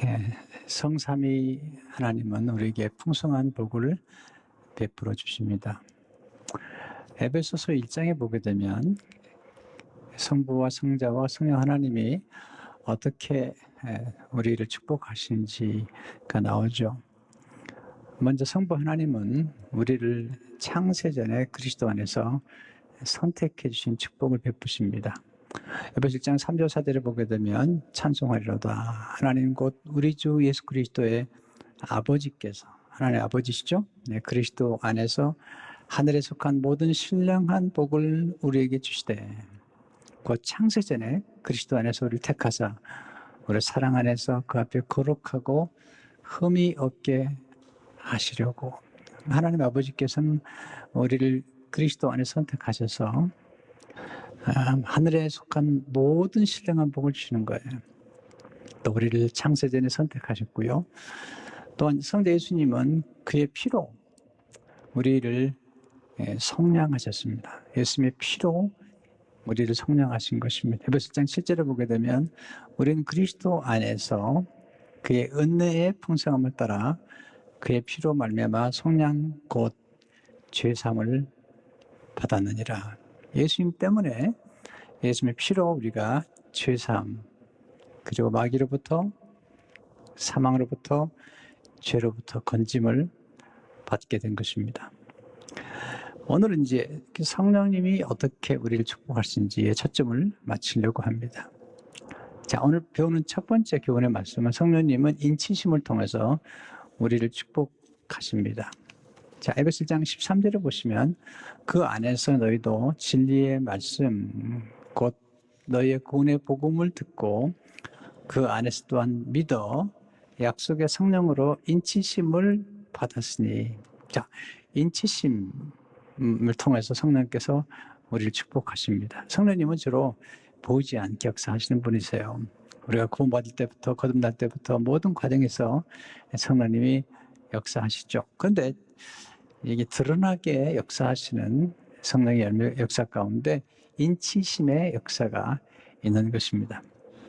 예, 성삼위 하나님은 우리에게 풍성한 복을 베풀어 주십니다. 에베소서 1장에 보게 되면 성부와 성자와 성령 하나님이 어떻게 우리를 축복하시는지가 나오죠. 먼저 성부 하나님은 우리를 창세전에 그리스도 안에서 선택해 주신 축복을 베푸십니다. 에베소 1장 3절 4절을 보게 되면 찬송하리로다. 하나님 곧 우리 주 예수 그리스도의 아버지께서, 하나님의 아버지시죠? 네, 그리스도 안에서 하늘에 속한 모든 신령한 복을 우리에게 주시되, 곧 창세전에 그리스도 안에서 우리를 택하사 우리 사랑 안에서 그 앞에 거룩하고 흠이 없게 하시려고. 하나님 아버지께서는 우리를 그리스도 안에 선택하셔서 하늘에 속한 모든 신령한 복을 주시는 거예요. 또 우리를 창세전에 선택하셨고요. 또한 성자 예수님은 그의 피로 우리를 성량하셨습니다. 예수님의 피로 우리를 성량하신 것입니다. 에베소 1장 7절을 보게 되면 우리는 그리스도 안에서 그의 은혜의 풍성함을 따라 그의 피로 말미암아 성량 곧 죄사함을 받았느니라. 예수님 때문에 예수님의 피로 우리가 죄사함 그리고 마귀로부터 사망으로부터 죄로부터 건짐을 받게 된 것입니다. 오늘은 이제 성령님이 어떻게 우리를 축복하시는지에 초점을 맞추려고 합니다. 자, 오늘 배우는 첫 번째 교훈의 말씀은 성령님은 인치심을 통해서 우리를 축복하십니다. 자, 에베소 1장 13절을 보시면 그 안에서 너희도 진리의 말씀 곧 너희의 구원의 복음을 듣고 그 안에서 또한 믿어 약속의 성령으로 인치심을 받았으니. 자, 인치심을 통해서 성령께서 우리를 축복하십니다. 성령님은 주로 보이지 않게 역사하시는 분이세요. 우리가 구원받을 때부터 거듭날 때부터 모든 과정에서 성령님이 역사하시죠. 그런데 이게 드러나게 역사하시는 성령의 역사 가운데 인치심의 역사가 있는 것입니다.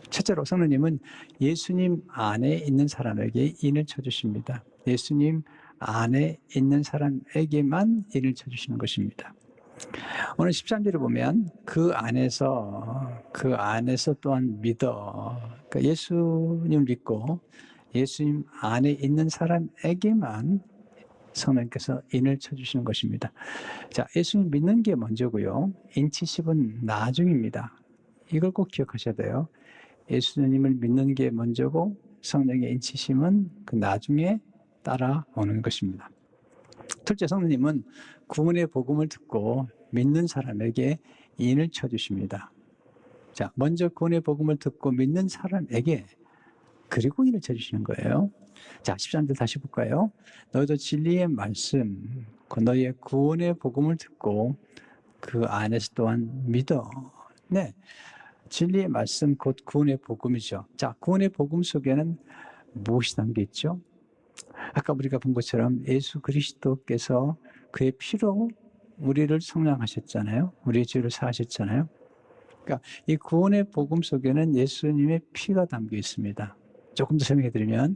첫째로 성령님은 예수님 안에 있는 사람에게 인을 쳐주십니다. 예수님 안에 있는 사람에게만 인을 쳐주시는 것입니다. 오늘 13절을 보면 그 안에서 또한 믿어. 그러니까 예수님을 믿고 예수님 안에 있는 사람에게만 성령께서 인을 쳐주시는 것입니다. 자, 예수님 믿는 게 먼저고요. 인치심은 나중입니다. 이걸 꼭 기억하셔야 돼요. 예수님을 믿는 게 먼저고 성령의 인치심은 그 나중에 따라오는 것입니다. 둘째, 성령님은 구원의 복음을 듣고 믿는 사람에게 인을 쳐주십니다. 자, 먼저 구원의 복음을 듣고 믿는 사람에게 그리고 인을 쳐주시는 거예요. 자, 13절 다시 볼까요? 너희도 진리의 말씀, 너희의 구원의 복음을 듣고 그 안에서 또한 믿어. 네, 진리의 말씀 곧 구원의 복음이죠. 자, 구원의 복음 속에는 무엇이 담겨 있죠? 아까 우리가 본 것처럼 예수 그리스도께서 그의 피로 우리를 성량하셨잖아요. 우리의 죄를 사하셨잖아요. 그러니까 이 구원의 복음 속에는 예수님의 피가 담겨 있습니다. 조금 더 설명해 드리면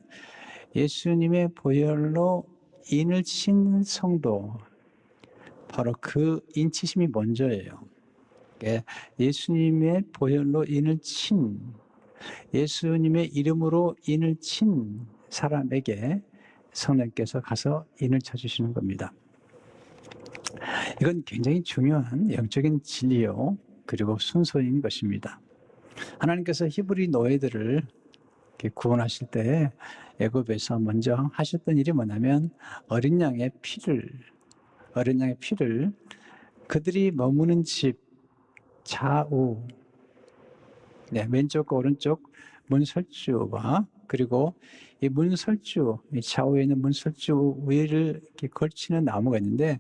예수님의 보혈로 인을 친 성도, 바로 그 인치심이 먼저예요. 예수님의 보혈로 인을 친, 예수님의 이름으로 인을 친 사람에게 성령께서 가서 인을 쳐주시는 겁니다. 이건 굉장히 중요한 영적인 진리요, 그리고 순서인 것입니다. 하나님께서 히브리 노예들을 구원하실 때 애굽에서 먼저 하셨던 일이 뭐냐면 어린 양의 피를 그들이 머무는 집 좌우, 네, 왼쪽과 오른쪽 문설주와 그리고 이 문설주, 이 좌우에 있는 문설주 위를 이렇게 걸치는 나무가 있는데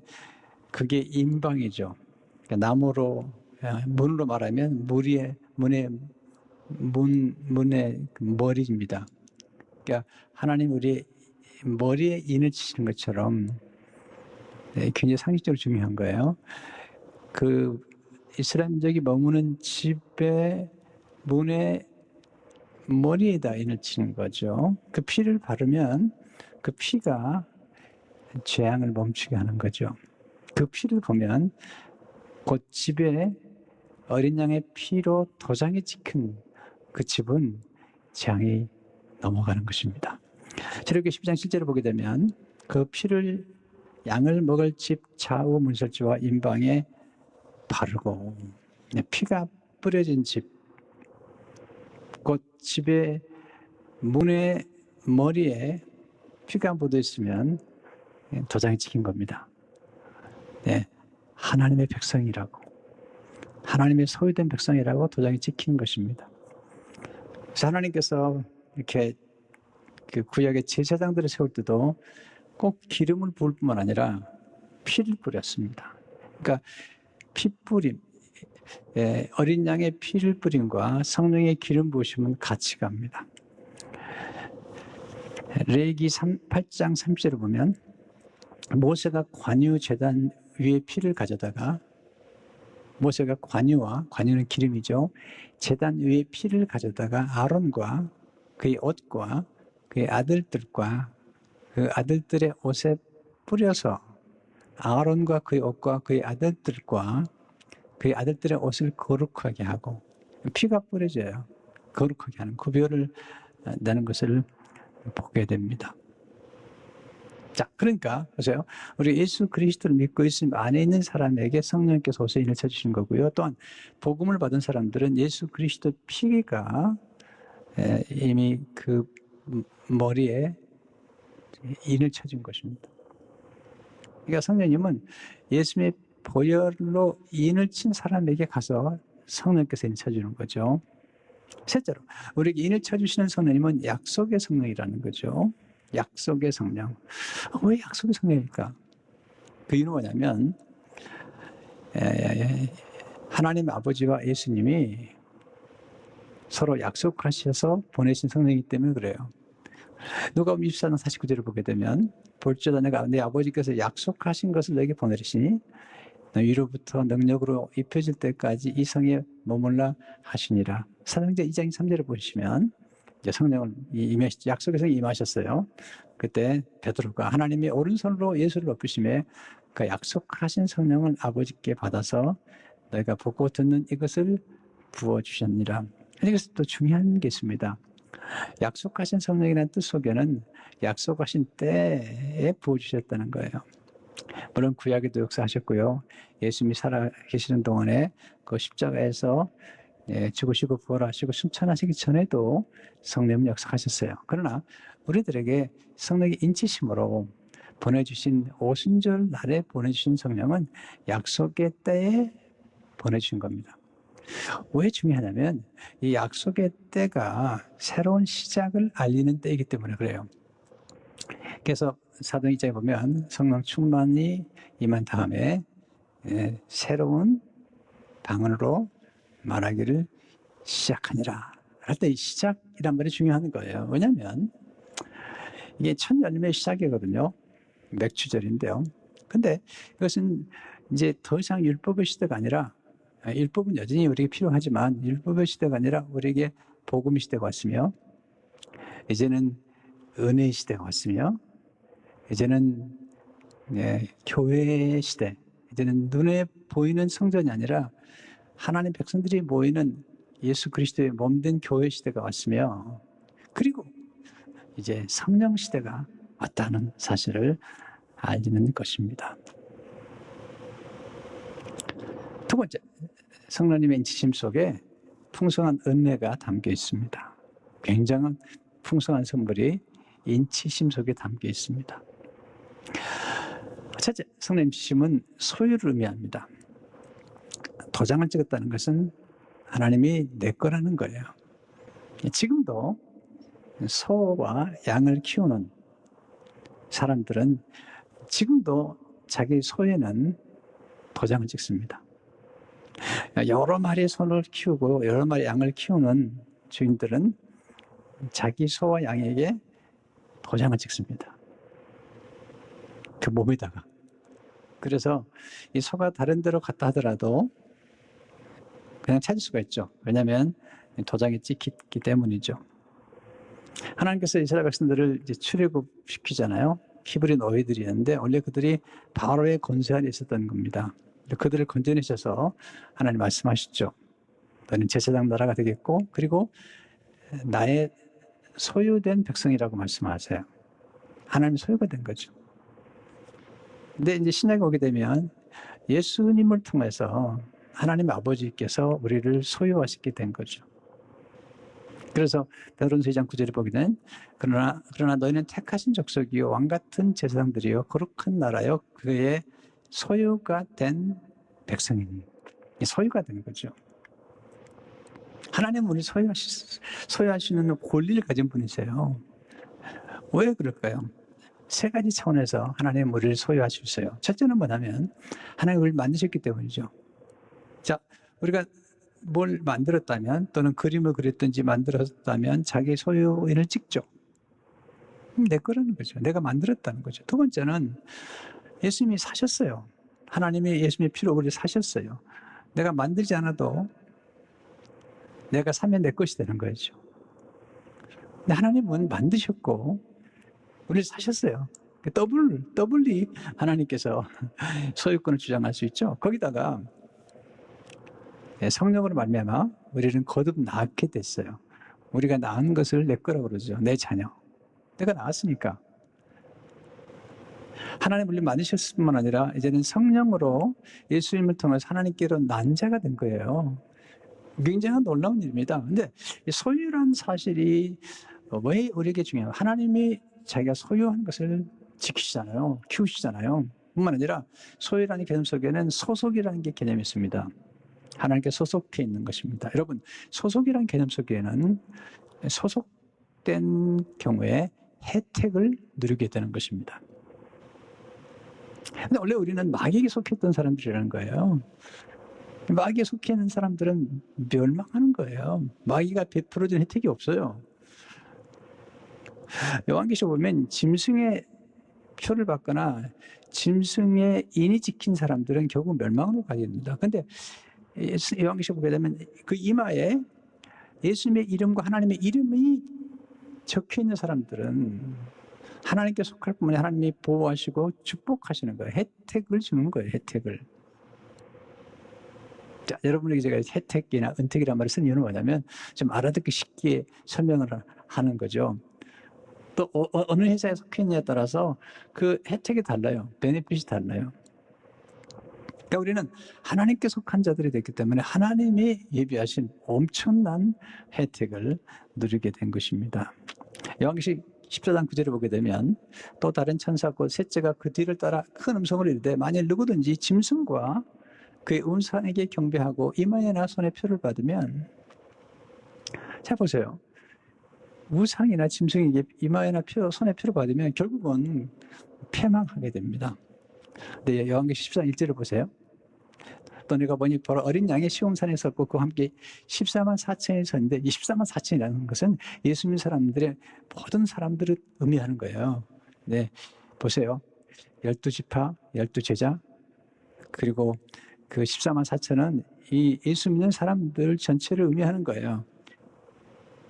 그게 임방이죠. 그러니까 나무로, 문으로 말하면 문의 머리입니다. 그러니까 하나님 우리 머리에 인을 치시는 것처럼 굉장히 상식적으로 중요한 거예요. 그 이스라엘 민족이 머무는 집의 문의 머리에다 인을 치는 거죠. 그 피를 바르면 그 피가 재앙을 멈추게 하는 거죠. 그 피를 보면 곧 집에 어린 양의 피로 도장이 찍힌 그 집은 재앙이 넘어가는 것입니다. 출애굽기 12장 실제로 보게 되면 그 피를 양을 먹을 집 좌우 문설주와 임방에 바르고 피가 뿌려진 집, 곧 집의 문의 머리에 피가 묻어 있으면 도장이 찍힌 겁니다. 네, 하나님의 백성이라고, 하나님의 소유된 백성이라고 도장이 찍힌 것입니다. 그래서 하나님께서 이렇게 그 구약의 제사장들을 세울 때도 꼭 기름을 부을 뿐만 아니라 피를 뿌렸습니다. 그러니까 피 뿌림, 어린 양의 피를 뿌림과 성령의 기름 부으심은 같이 갑니다. 레위기 8장 30절을 보면 모세가 관유 제단 위에 피를 가져다가, 모세가 관유는 기름이죠. 제단 위에 피를 가져다가 아론과 그의 옷과 그의 아들들과 그 아들들의 옷에 뿌려서 아론과 그의 옷과 그의 아들들과 그의 아들들의 옷을 거룩하게 하고, 피가 뿌려져요. 거룩하게 하는 구별을 내는 것을 보게 됩니다. 자, 그러니까 보세요. 우리 예수 그리스도를 믿고 있으면 안에 있는 사람에게 성령께서 오셔 인을 쳐주신 거고요. 또한 복음을 받은 사람들은 예수 그리스도 피가 이미 그 머리에 인을 쳐준 것입니다. 그러니까 성령님은 예수님의 보혈로 인을 친 사람에게 가서 성령께서 인을 쳐주는 거죠. 셋째로 우리에게 인을 쳐주시는 성령님은 약속의 성령이라는 거죠. 약속의 성령. 왜 약속의 성령일까? 그 이유는 뭐냐면 하나님 아버지와 예수님이 서로 약속하셔서 보내신 성령이기 때문에 그래요. 누가복음 24장 49절을 보게 되면 볼지어다 내가 내 아버지께서 약속하신 것을 너에게 보내리시니 위로부터 능력으로 입혀질 때까지 이 성에 머물라 하시니라. 사도행전 2장 3절을 보시면 이제 성령을 약속의 성이 임하셨어요. 그때 베드로가 하나님의 오른손으로 예수를 높이심에 그 약속하신 성령을 아버지께 받아서 너희가 보고 듣는 이것을 부어주셨니라. 여기서 또 중요한 게 있습니다. 약속하신 성령이라는 뜻 속에는 약속하신 때에 부어주셨다는 거예요. 물론 구약에도 역사하셨고요. 예수님이 살아 계시는 동안에 그 십자가에서 죽으시고 부활하시고 승천하시기 전에도 성령은 역사하셨어요. 그러나 우리들에게 성령의 인치심으로 보내주신 오순절 날에 보내주신 성령은 약속의 때에 보내주신 겁니다. 왜 중요하냐면 이 약속의 때가 새로운 시작을 알리는 때이기 때문에 그래요. 그래서 사도행 2장에 보면 성령 충만이 임한 다음에 새로운 방언으로 말하기를 시작하니라. 할 때 이 시작이란 말이 중요한 거예요. 왜냐하면 이게 첫 열매의 시작이거든요. 맥주절인데요. 근데 이것은 이제 더 이상 율법의 시대가 아니라, 율법은 여전히 우리에게 필요하지만 율법의 시대가 아니라 우리에게 복음의 시대가 왔으며, 이제는 은혜의 시대가 왔으며, 이제는 교회의 시대, 이제는 눈에 보이는 성전이 아니라 하나님 백성들이 모이는 예수 그리스도의 몸된 교회 시대가 왔으며, 그리고 이제 성령 시대가 왔다는 사실을 알리는 것입니다. 두 번째, 성령님의 인치심 속에 풍성한 은혜가 담겨 있습니다. 굉장한 풍성한 선물이 인치심 속에 담겨 있습니다. 첫째, 성령 인치심은 소유를 의미합니다. 도장을 찍었다는 것은 하나님이 내 거라는 거예요. 지금도 소와 양을 키우는 사람들은 지금도 자기 소에는 도장을 찍습니다. 여러 마리의 소를 키우고 여러 마리 양을 키우는 주인들은 자기 소와 양에게 도장을 찍습니다. 그 몸에다가. 그래서 이 소가 다른 데로 갔다 하더라도 그냥 찾을 수가 있죠. 왜냐하면 도장이 찍혔기 때문이죠. 하나님께서 이스라엘 백성들을 이제 출애굽시키잖아요. 히브리 노예들이 있는데 원래 그들이 바로의 권세 아래 있었던 겁니다. 그들을 건져내셔서 하나님 말씀하셨죠. 너는 제사장 나라가 되겠고 그리고 나의 소유된 백성이라고 말씀하세요. 하나님 소유가 된 거죠. 근데 이제 신약에 오게 되면 예수님을 통해서 하나님 아버지께서 우리를 소유하시게 된 거죠. 그래서 베드로전서 2장 9절에 보게 되면 그러나 너희는 택하신 족속이요 왕 같은 제사장들이요 거룩한 나라요 그의 소유가 된 백성이니 소유가 된 거죠. 하나님은 우리 소유하시는 권리를 가진 분이세요. 왜 그럴까요? 세 가지 차원에서 하나님은 우리를 소유하셨어요. 첫째는 뭐냐면 하나님 우리를 만드셨기 때문이죠. 자, 우리가 뭘 만들었다면 또는 그림을 그렸든지 만들었다면 자기 소유인을 찍죠. 내 거라는 거죠. 내가 만들었다는 거죠. 두 번째는 예수님이 사셨어요. 하나님이 예수님의 피로 우리를 사셨어요. 내가 만들지 않아도 내가 사면 내 것이 되는 거죠. 근데 하나님은 만드셨고 우리를 사셨어요. 더블리 하나님께서 소유권을 주장할 수 있죠. 거기다가 성령으로 말미암아 우리는 거듭 낳게 됐어요. 우리가 낳은 것을 내 거라고 그러죠. 내 자녀. 내가 낳았으니까. 하나님 우리를 만드셨을 뿐만 아니라 이제는 성령으로 예수님을 통해서 하나님께로 난 자가 된 거예요. 굉장히 놀라운 일입니다. 근데 소유란 사실이 왜 우리에게 중요해요? 하나님이 자기가 소유한 것을 지키시잖아요. 키우시잖아요. 뿐만 아니라 소유라는 개념 속에는 소속이라는 게 개념이 있습니다. 하나님께 소속해 있는 것입니다. 여러분, 소속이라는 개념 속에는 소속된 경우에 혜택을 누리게 되는 것입니다. 근데 원래 우리는 마귀에게 속했던 사람들이라는 거예요. 마귀에 속해 있는 사람들은 멸망하는 거예요. 마귀가 베풀어준 혜택이 없어요. 요한계시록 보면 짐승의 표를 받거나 짐승의 인이 지킨 사람들은 결국 멸망으로 가게 됩니다. 그런데 요한계시록 보게 되면 그 이마에 예수님의 이름과 하나님의 이름이 적혀 있는 사람들은 하나님께 속할 뿐만 아니라 하나님이 보호하시고 축복하시는 거예요. 혜택을 주는 거예요. 혜택을. 자, 여러분에게 제가 혜택이나 은택이라는 말을 쓴 이유는 뭐냐면 좀 알아듣기 쉽게 설명을 하는 거죠. 또 어느 회사에 속해 있느냐에 따라서 그 혜택이 달라요. 베네핏이 달라요. 그러니까 우리는 하나님께 속한 자들이 됐기 때문에 하나님이 예비하신 엄청난 혜택을 누리게 된 것입니다. 요한계시록 14장 9절을 보게 되면 또 다른 천사 곧 셋째가 그 뒤를 따라 큰 음성으로 이르되 만일 누구든지 짐승과 그의 우상에게 경배하고 이마에나 손에 표를 받으면 자 보세요. 우상이나 짐승에게 이마에나 손에 표를 받으면 결국은 패망하게 됩니다. 네, 요한계시록 14장 1절을 보세요. 또 내가 보니 바로 어린 양의 시험산에 섰고 그와 함께 14만 4천이 섰는데 이 14만 4천이라는 것은 예수 믿는 사람들의 모든 사람들을 의미하는 거예요. 네, 보세요. 12지파, 12제자 그리고 그 14만 4천은 이 예수 믿는 사람들 전체를 의미하는 거예요.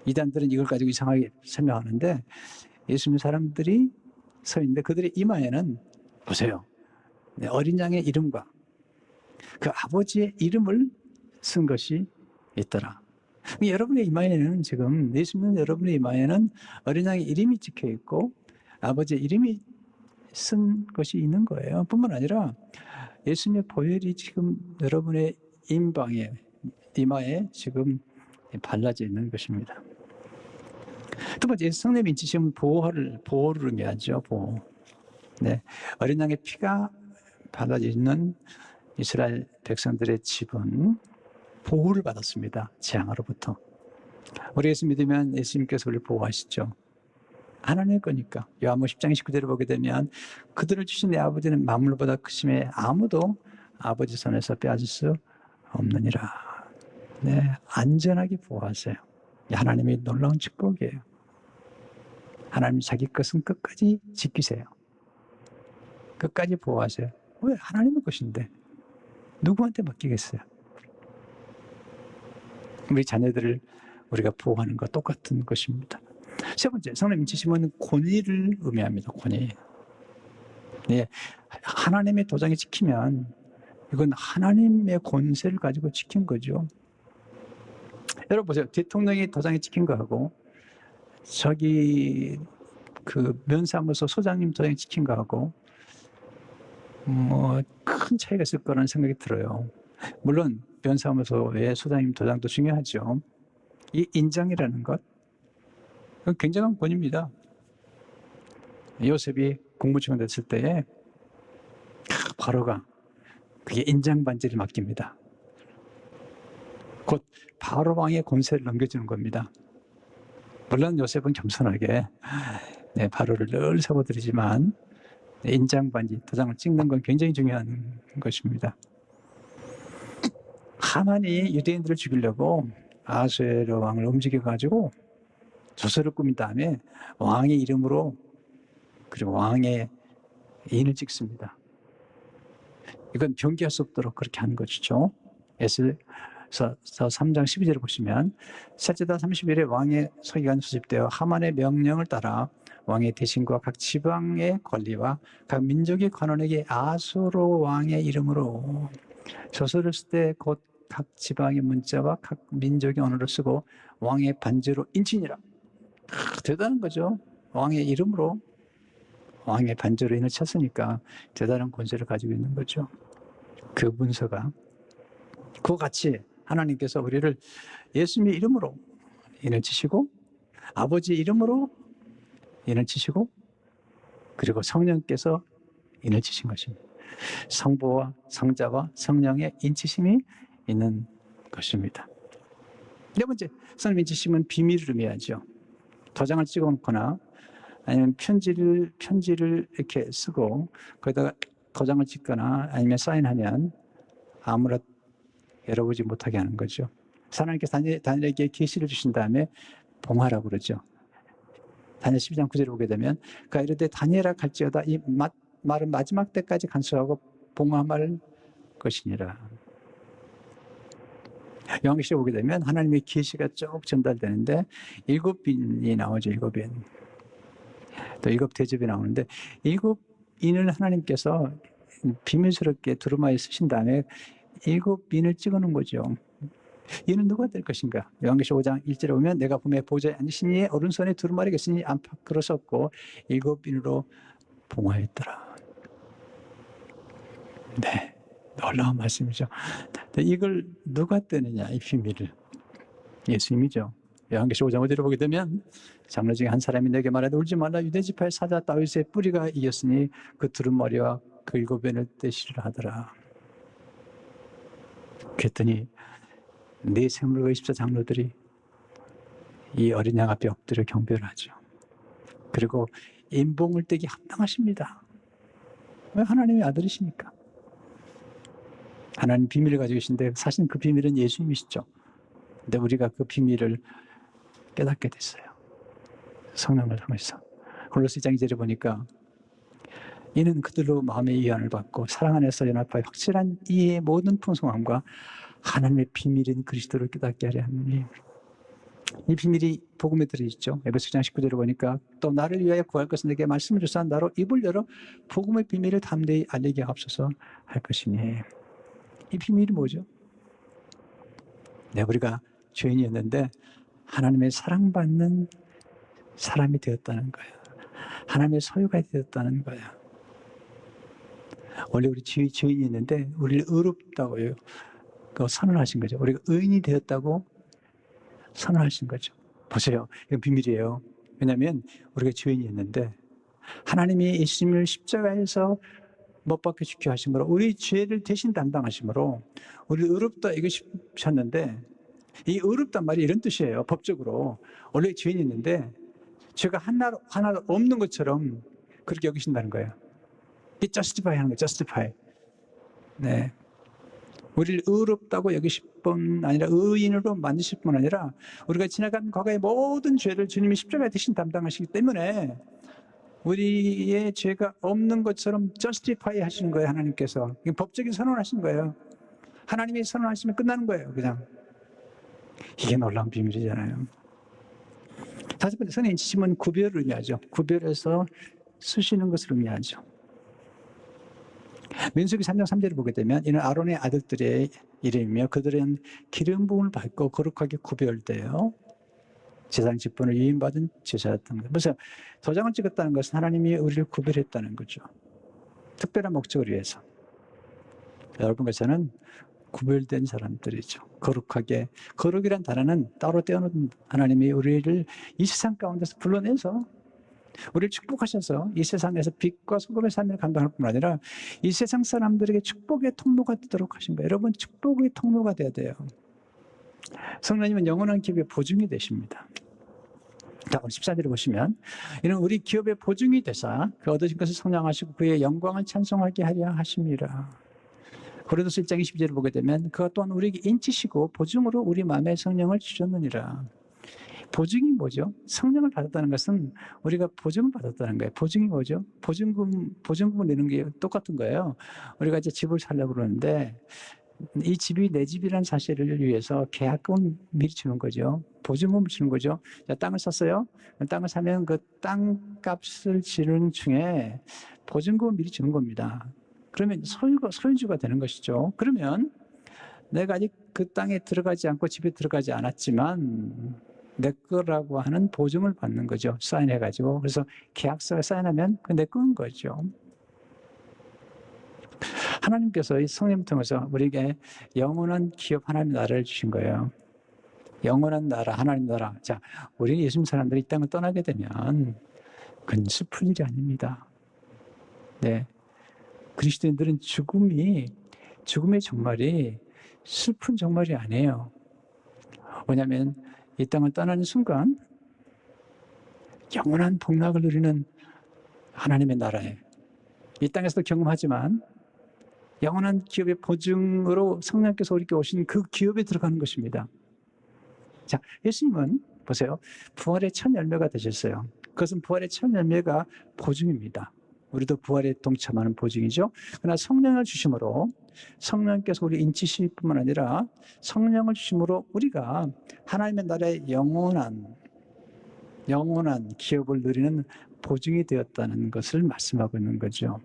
이단들은 이걸 가지고 이상하게 설명하는데 예수 믿는 사람들이 서 있는데 그들의 이마에는 보세요. 네, 어린 양의 이름과 그 아버지의 이름을 쓴 것이 있더라. 여러분의 이마에는 지금 예수 믿는 여러분의 이마에는 어린 양의 이름이 찍혀 있고 아버지의 이름이 쓴 것이 있는 거예요. 뿐만 아니라 예수님의 보혈이 지금 여러분의 임방에 이마에 지금 발라져 있는 것입니다. 두 번째, 성령의 인치심은 보호를 의미하죠. 보호. 네, 어린 양의 피가 발라져 있는 이스라엘 백성들의 집은 보호를 받았습니다. 재앙으로부터. 우리 예수 믿으면 예수님께서 우리를 보호하시죠. 하나님의 거니까. 요한복음 10장 29절을 보게 되면 그들을 주신 내 아버지는 만물보다 크심에 아무도 아버지 손에서 빼앗을 수 없느니라. 네, 안전하게 보호하세요. 하나님의 놀라운 축복이에요. 하나님 자기 것은 끝까지 지키세요. 끝까지 보호하세요. 왜? 하나님의 것인데 누구한테 맡기겠어요? 우리 자녀들을 우리가 보호하는 것 똑같은 것입니다. 세 번째, 성령 인치심은 권위를 의미합니다. 권위. 네, 하나님의 도장이 찍히면 이건 하나님의 권세를 가지고 찍힌 거죠. 여러분 보세요. 대통령이 도장이 찍힌 거하고 저기 그 면사무소 소장님 도장이 찍힌 거하고 뭐 큰 차이가 있을 거라는 생각이 들어요. 물론 면사무소의 소장님 도장도 중요하죠. 이 인장이라는 것, 그건 굉장한 권위입니다. 요셉이 국무총리 됐을 때에 바로가 그게 인장 반지를 맡깁니다. 곧 바로 왕의 권세를 넘겨주는 겁니다. 물론 요셉은 겸손하게 바로를 늘 세워드리지만 인장 반지, 도장을 찍는 건 굉장히 중요한 것입니다. 하만이 유대인들을 죽이려고 아수에로 왕을 움직여가지고 조서를 꾸민 다음에 왕의 이름으로 그리고 왕의 인을 찍습니다. 이건 변기할 수 없도록 그렇게 하는 것이죠. 에스서 3장 12절을 보시면 셋째 달 30일에 왕의 서기관이 소집되어 하만의 명령을 따라 왕의 대신과 각 지방의 관리와 각 민족의 관원에게 아수르 왕의 이름으로 조서를 쓸 때 곧 각 지방의 문자와 각 민족의 언어를 쓰고 왕의 반지로 인치니라. 대단한 거죠. 왕의 이름으로 왕의 반지로 인을 쳤으니까 대단한 권세를 가지고 있는 거죠. 그 문서가. 그와 같이 하나님께서 우리를 예수님의 이름으로 인을 치시고 아버지의 이름으로 인을 치시고 그리고 성령께서 인을 치신 것입니다. 성부와 성자와 성령의 인치심이 있는 것입니다. 네 번째, 성령 인치심은 비밀을 의미하죠. 도장을 찍어 놓거나 아니면 편지를 이렇게 쓰고 거기다가 도장을 찍거나 아니면 사인하면 아무나 열어보지 못하게 하는 거죠. 하나님께서 다니엘에게 계시를 주신 다음에 봉하라고 그러죠. 다니엘 12장 9절을 보게 되면 그가 이르되 다니엘아 갈지어다 이 말은 마지막 때까지 간수하고 봉함할 것이니라. 요한계시록 보게 되면 하나님의 계시가 쭉 전달되는데 7빈이 나오죠. 7빈. 또 7대접이 나오는데 7인을 하나님께서 비밀스럽게 두루마리에 쓰신 다음에 7빈을 찍어놓은 거죠. 이는 누가 될 것인가? 요한계시록 5장 1절에 보면 내가 봄에 보좌에 앉으신 이의 오른손에 두루마리가 있으니 안팎으로 섰고 7빈으로 봉하였더라. 네, 놀라운 말씀이죠. 이걸 누가 떼느냐, 이 비밀을. 예수님이죠. 요한계시록 5장 5절을 보게 되면 장로 중에 한 사람이 내게 말하되 울지 말라 유대 지파의 사자 다윗의 뿌리가 이겼으니 그 두루마리와 그 7빈을 떼시리라 하더라. 그랬더니 네 생물과 24 장로들이 이 어린 양 앞에 엎드려 경배를 하죠. 그리고 인봉을 떼기 합당하십니다. 왜? 하나님의 아들이시니까. 하나님 비밀을 가지고 계신데 사실 그 비밀은 예수님이시죠. 근데 우리가 그 비밀을 깨닫게 됐어요. 성령을 통해서. 골로새 2장 2절에 보니까 이는 그들로 마음의 이해를 받고 사랑 안에서 연합하여 확실한 이해의 모든 풍성함과 하나님의 비밀인 그리스도를 깨닫게 하려 하니 이 비밀이 복음에 들어있죠. 에베소서 19절에 보니까 또 나를 위하여 구할 것은 내게 말씀을 주사 나로 입을 열어 복음의 비밀을 담대히 알리게 하옵소서 할 것이니 이 비밀이 뭐죠? 네, 우리가 죄인이었는데 하나님의 사랑받는 사람이 되었다는 거예요. 하나님의 소유가 되었다는 거예요. 원래 우리 죄인이었는데 우리를 의롭다고 선언하신 거죠. 우리가 의인이 되었다고 선언하신 거죠. 보세요. 이건 비밀이에요. 왜냐하면 우리가 죄인이었는데 하나님이 예수님을 십자가에서 못 박혀 죽게 하심으로 우리 죄를 대신 담당하심으로 우리를 의롭다 여기셨는데 이 의롭단 말이 이런 뜻이에요. 법적으로 원래 죄인이었는데 죄가 하나도 없는 것처럼 그렇게 여기신다는 거예요. 이 justify 하는 거예요. justify. 네. 우리를 의롭다고 여기실 뿐 아니라 의인으로 만드실 뿐 아니라 우리가 지나간 과거의 모든 죄를 주님이 십자가에 대신 담당하시기 때문에 우리의 죄가 없는 것처럼 justify 하시는 거예요. 하나님께서. 법적인 선언하신 거예요. 하나님이 선언하시면 끝나는 거예요. 그냥. 이게 놀라운 비밀이잖아요. 다섯 번째, 성령 인치심은 구별을 의미하죠. 구별해서 쓰시는 것을 의미하죠. 민수기 3장 3절을 보게 되면 이는 아론의 아들들의 이름이며 그들은 기름 부음을 받고 거룩하게 구별되어 제사장 직분을 위임받은 제사였던 거예요. 그래서 도장을 찍었다는 것은 하나님이 우리를 구별했다는 거죠. 특별한 목적을 위해서. 여러분과 저는 구별된 사람들이죠. 거룩하게. 거룩이란 단어는 따로 떼어놓은 하나님이 우리를 이 세상 가운데서 불러내서 우리를 축복하셔서 이 세상에서 빛과 소금의 삶을 감당할 뿐 아니라 이 세상 사람들에게 축복의 통로가 되도록 하신 거예요. 여러분, 축복의 통로가 돼야 돼요. 성령님은 영원한 기업의 보증이 되십니다. 자, 오늘 14절을 보시면 이는 우리 기업의 보증이 되사 그 얻으신 것을 성량하시고 그의 영광을 찬송하게 하려 하심이라. 고린도서 1장 22절을 보게 되면 그가 또한 우리에게 인치시고 보증으로 우리 마음에 성령을 주셨느니라. 보증이 뭐죠? 성령을 받았다는 것은 우리가 보증을 받았다는 거예요. 보증이 뭐죠? 보증금을 내는 게 똑같은 거예요. 우리가 이제 집을 살려고 그러는데 이 집이 내 집이라는 사실을 위해서 계약금을 미리 주는 거죠. 보증금을 주는 거죠. 자, 땅을 샀어요. 땅을 사면 그 땅값을 지르는 중에 보증금을 미리 주는 겁니다. 그러면 소유주가 되는 것이죠. 그러면 내가 아직 그 땅에 들어가지 않고 집에 들어가지 않았지만 내 거라고 하는 보증을 받는 거죠. 사인해가지고. 그래서 계약서에 사인하면 그 내 거인 거죠. 하나님께서 이 성령을 통해서 우리에게 영원한 기업 하나님 나라를 주신 거예요. 영원한 나라, 하나님 나라. 자, 우리 예수님 사람들이 이 땅을 떠나게 되면 그건 슬픈 일이 아닙니다. 네. 그리스도인들은 죽음의 종말이 슬픈 종말이 아니에요. 왜냐하면 이 땅을 떠나는 순간 영원한 복락을 누리는 하나님의 나라에 이 땅에서도 경험하지만 영원한 기업의 보증으로 성령께서 우리에게 오신 그 기업에 들어가는 것입니다. 자, 예수님은 보세요. 부활의 첫 열매가 되셨어요. 그것은 부활의 첫 열매가 보증입니다. 우리도 부활에 동참하는 보증이죠. 그러나 성령을 주심으로 성령께서 우리 인치실 뿐만 아니라 성령을 주심으로 우리가 하나님의 나라의 영원한 기업을 누리는 보증이 되었다는 것을 말씀하고 있는 거죠.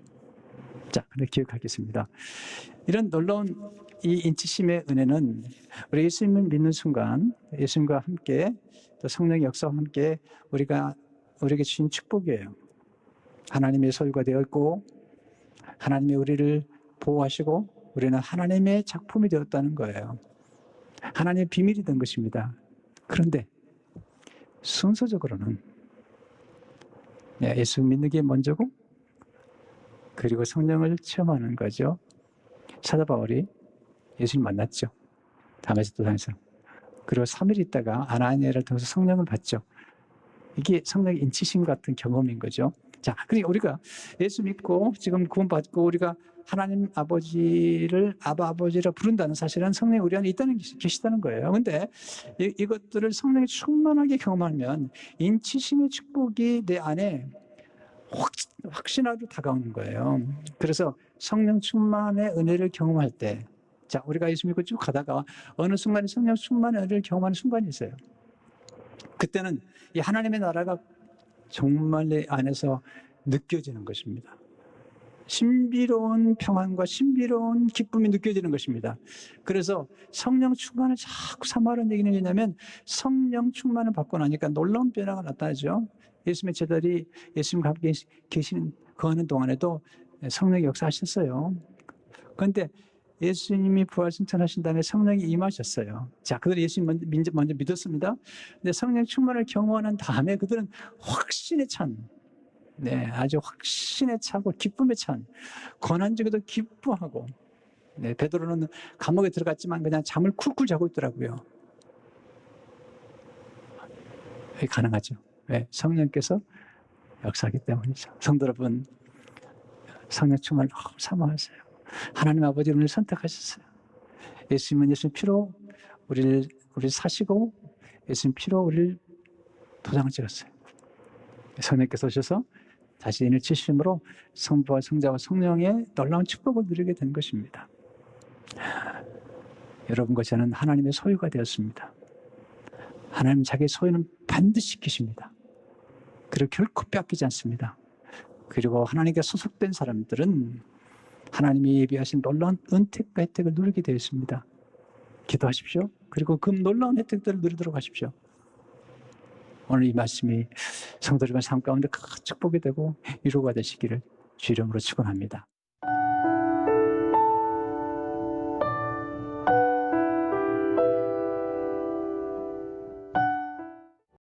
자, 그런데 기억하겠습니다. 이런 놀라운 이 인치심의 은혜는 우리 예수님을 믿는 순간 예수님과 함께 또 성령의 역사와 함께 우리에게 주신 축복이에요. 하나님의 소유가 되어 있고 하나님이 우리를 보호하시고 우리는 하나님의 작품이 되었다는 거예요. 하나님의 비밀이 된 것입니다. 그런데 순서적으로는 예수 믿는 게 먼저고 그리고 성령을 체험하는 거죠. 사도 바울이 예수님 만났죠. 다메섹 도상에서. 그리고 3일 있다가 아나니아를 통해서 성령을 받죠. 이게 성령의 인치심 같은 경험인 거죠. 자, 그러니까 우리가 예수 믿고 지금 구원받고 우리가 하나님 아버지를 아버지라 부른다는 사실은 성령이 우리 안에 계시다는 거예요. 그런데 이것들을 성령이 충만하게 경험하면 인치심의 축복이 내 안에 확신하고 다가오는 거예요. 그래서 성령 충만의 은혜를 경험할 때, 자, 우리가 예수 믿고 쭉 가다가 어느 순간에 성령 충만의 은혜를 경험하는 순간이 있어요. 그때는 이 하나님의 나라가 정말 내 안에서 느껴지는 것입니다. 신비로운 평안과 신비로운 기쁨이 느껴지는 것입니다. 그래서 성령 충만을 자꾸 삼아하는 얘기는 뭐냐면 성령 충만을 받고 나니까 놀라운 변화가 나타나죠. 예수님의 제자들이 예수님과 함께 계시는 거하는 동안에도 성령이 역사하셨어요. 그런데 예수님이 부활 승천하신 다음에 성령이 임하셨어요. 자, 그들은 예수님 먼저 믿었습니다. 근데 성령 충만을 경험한 다음에 그들은 확신에 찬, 아주 확신에 차고 기쁨에 찬, 고난중에도 기뻐하고, 베드로는 감옥에 들어갔지만 그냥 잠을 쿨쿨 자고 있더라고요. 왜 가능하죠? 왜? 성령께서 역사하기 때문이죠. 성도 여러분, 성령 충만을 사모하세요. 하나님 아버지 우리를 선택하셨어요. 예수님은 예수님 피로 우리를 사시고 예수님 피로 우리를 도장을 찍었어요. 성령께서 오셔서 다시 인을 치심으로 성부와 성자와 성령의 놀라운 축복을 누리게 된 것입니다. 여러분과 저는 하나님의 소유가 되었습니다. 하나님 자기의 소유는 반드시 지키십니다. 그리고 결코 빼앗기지 않습니다. 그리고 하나님께 소속된 사람들은 하나님이 예비하신 놀라운 은택과 혜택을 누리게 되어 있습니다. 기도하십시오. 그리고 그 놀라운 혜택들을 누리도록 하십시오. 오늘 이 말씀이 성도들의 삶 가운데 큰 축복이 되고 위로가 되시기를 주의 이름으로 축원합니다.